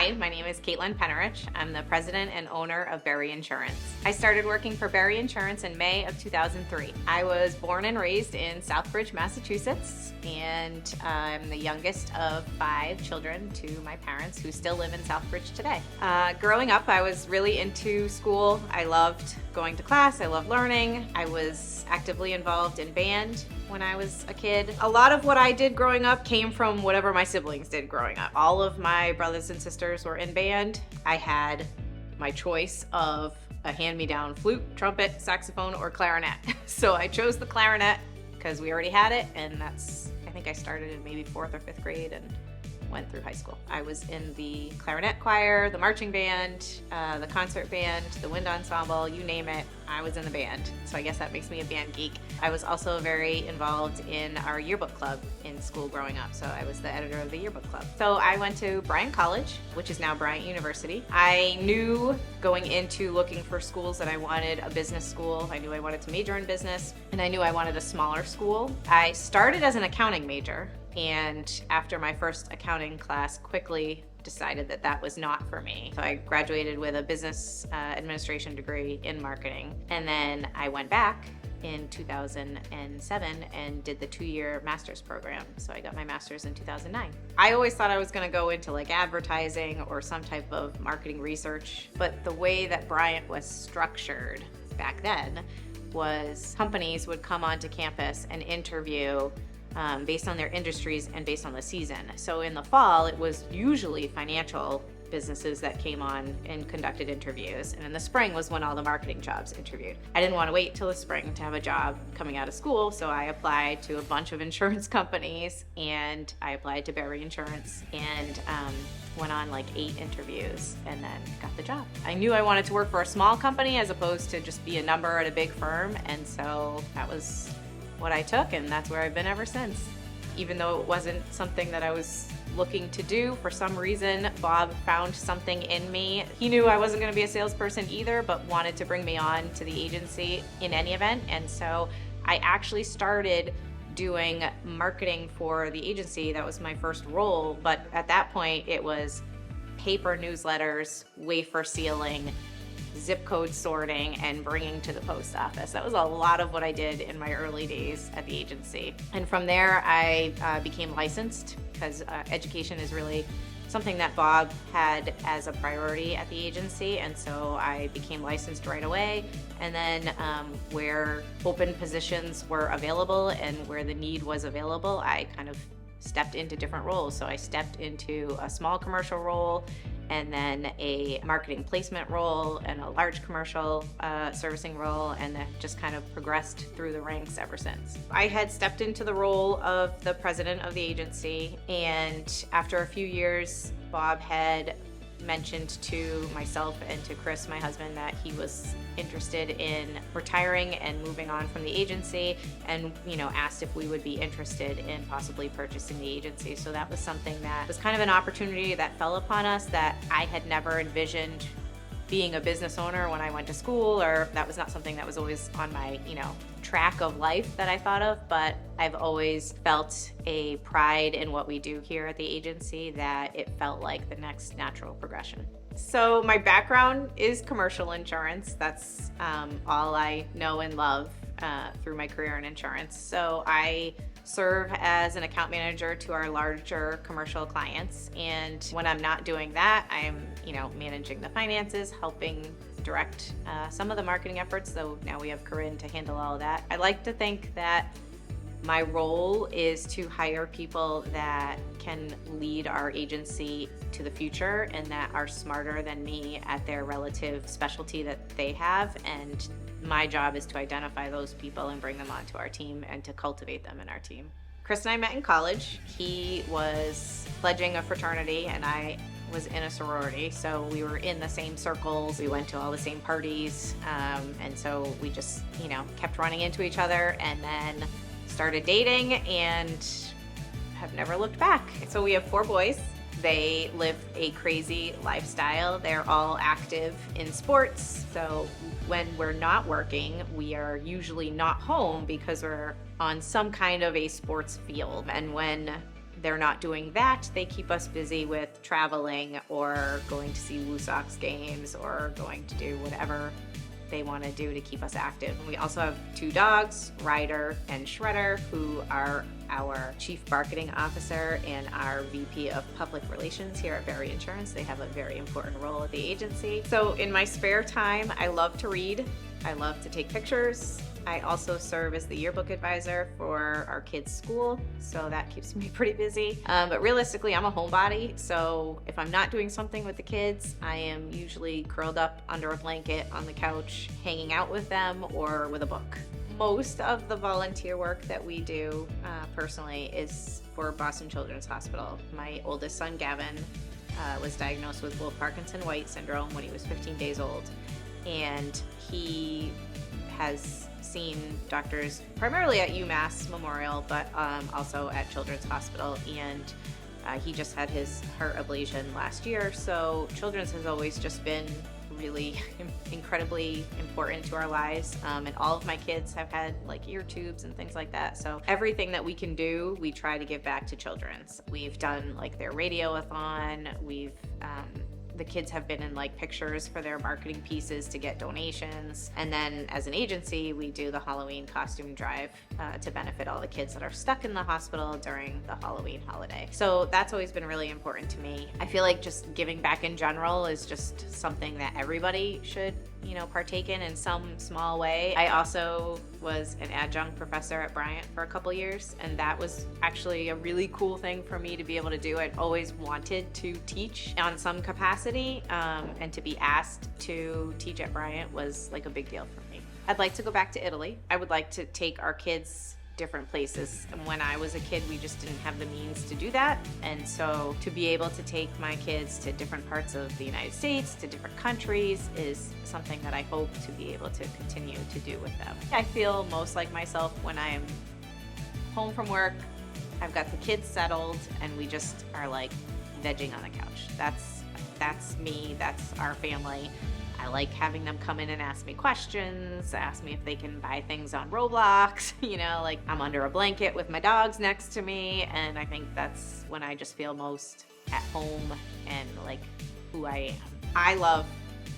Hi, my name is Kaitlyn Pintarich. I'm the president and owner of Berry Insurance. I started working for Berry Insurance in May of 2003. I was born and raised in Southbridge, Massachusetts, and I'm the youngest of 5 children to my parents who still live in Southbridge today. Growing up, I was really into school. I loved going to class. I loved learning. I was actively involved in band when I was a kid. A lot of what I did growing up came from whatever my siblings did growing up. All of my brothers and sisters were in band. I had my choice of a hand-me-down flute, trumpet, saxophone, or clarinet. So I chose the clarinet because we already had it, and I think I started in maybe 4th or 5th grade and went through high school. I was in the clarinet choir, the marching band, the concert band, the wind ensemble, you name it, I was in the band. So I guess that makes me a band geek. I was also very involved in our yearbook club in school growing up. So I was the editor of the yearbook club. So I went to Bryant College, which is now Bryant University. I knew going into looking for schools that I wanted a business school. I knew I wanted to major in business, and I knew I wanted a smaller school. I started as an accounting major, and after my first accounting class, quickly decided that that was not for me. So I graduated with a business administration degree in marketing, and then I went back in 2007 and did the 2-year master's program. So I got my master's in 2009. I always thought I was gonna go into like advertising or some type of marketing research, but the way that Bryant was structured back then was companies would come onto campus and interview based on their industries and based on the season. So in the fall, it was usually financial businesses that came on and conducted interviews. And in the spring was when all the marketing jobs interviewed. I didn't want to wait till the spring to have a job coming out of school, so I applied to a bunch of insurance companies, and I applied to Berry Insurance and went on like 8 interviews and then got the job. I knew I wanted to work for a small company as opposed to just be a number at a big firm, and so that was what I took, and that's where I've been ever since. Even though it wasn't something that I was looking to do, for some reason, Bob found something in me. He knew I wasn't gonna be a salesperson either, but wanted to bring me on to the agency in any event, and so I actually started doing marketing for the agency. That was my first role, but at that point, it was paper newsletters, wafer sealing, zip code sorting, and bringing to the post office. That was a lot of what I did in my early days at the agency. And from there, I became licensed because education is really something that Bob had as a priority at the agency, and so I became licensed right away. And then where open positions were available and where the need was available, I kind of stepped into different roles. So I stepped into a small commercial role, and then a marketing placement role, and a large commercial servicing role, and then just kind of progressed through the ranks ever since. I had stepped into the role of the president of the agency, and after a few years, Bob had mentioned to myself and to Chris, my husband, that he was interested in retiring and moving on from the agency, and asked if we would be interested in possibly purchasing the agency. So that was something that was kind of an opportunity that fell upon us that I had never envisioned being a business owner when I went to school, or that was not something that was always on my track of life that I thought of, but I've always felt a pride in what we do here at the agency, that it felt like the next natural progression. So my background is commercial insurance. That's all I know and love through my career in insurance. So I serve as an account manager to our larger commercial clients, and when I'm not doing that, I'm managing the finances, helping direct some of the marketing efforts, though now we have Corinne to handle all of that. I like to think that my role is to hire people that can lead our agency to the future and that are smarter than me at their relative specialty that they have, and my job is to identify those people and bring them onto our team and to cultivate them in our team. Chris and I met in college. He was pledging a fraternity and I was in a sorority, so we were in the same circles. We went to all the same parties, and so we just kept running into each other, and then started dating and have never looked back. So we have 4 boys. They live a crazy lifestyle. They're all active in sports. So when we're not working, we are usually not home because we're on some kind of a sports field. And when they're not doing that, they keep us busy with traveling or going to see Woo Sox games or going to do whatever they want to do to keep us active. And we also have 2 dogs, Ryder and Shredder, who are our Chief Marketing Officer and our VP of Public Relations here at Berry Insurance. They have a very important role at the agency. So in my spare time, I love to read. I love to take pictures. I also serve as the yearbook advisor for our kids' school, so that keeps me pretty busy. But realistically, I'm a homebody, so if I'm not doing something with the kids, I am usually curled up under a blanket on the couch, hanging out with them or with a book. Most of the volunteer work that we do personally is for Boston Children's Hospital. My oldest son, Gavin, was diagnosed with Wolff Parkinson White syndrome when he was 15 days old, and he has seen doctors primarily at UMass Memorial, but also at Children's Hospital, and he just had his heart ablation last year. So Children's has always just been really incredibly important to our lives, and all of my kids have had like ear tubes and things like that. So everything that we can do, we try to give back to Children's. We've done like their radioathon. We've the kids have been in like pictures for their marketing pieces to get donations. And then as an agency, we do the Halloween costume drive to benefit all the kids that are stuck in the hospital during the Halloween holiday. So that's always been really important to me. I feel like just giving back in general is just something that everybody should, partake in some small way. I also was an adjunct professor at Bryant for a couple years, and that was actually a really cool thing for me to be able to do. I'd always wanted to teach on some capacity, and to be asked to teach at Bryant was like a big deal for me. I'd like to go back to Italy. I would like to take our kids different places. And when I was a kid, we just didn't have the means to do that. And so to be able to take my kids to different parts of the United States, to different countries, is something that I hope to be able to continue to do with them. I feel most like myself when I am home from work, I've got the kids settled, and we just are like vegging on the couch. That's me, that's our family. I like having them come in and ask me questions, ask me if they can buy things on Roblox, like I'm under a blanket with my dogs next to me, and I think that's when I just feel most at home and like who I am. I love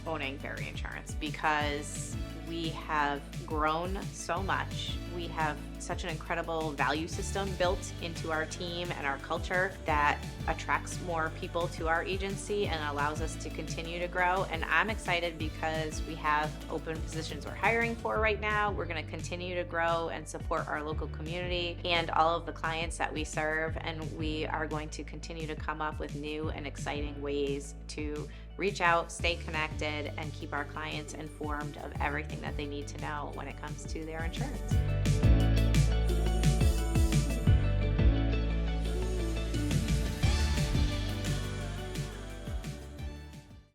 owning Berry Insurance because we have grown so much. We have such an incredible value system built into our team and our culture that attracts more people to our agency and allows us to continue to grow. And I'm excited because we have open positions we're hiring for right now. We're going to continue to grow and support our local community and all of the clients that we serve. And we are going to continue to come up with new and exciting ways to reach out, stay connected, and keep our clients informed of everything that they need to know when it comes to their insurance.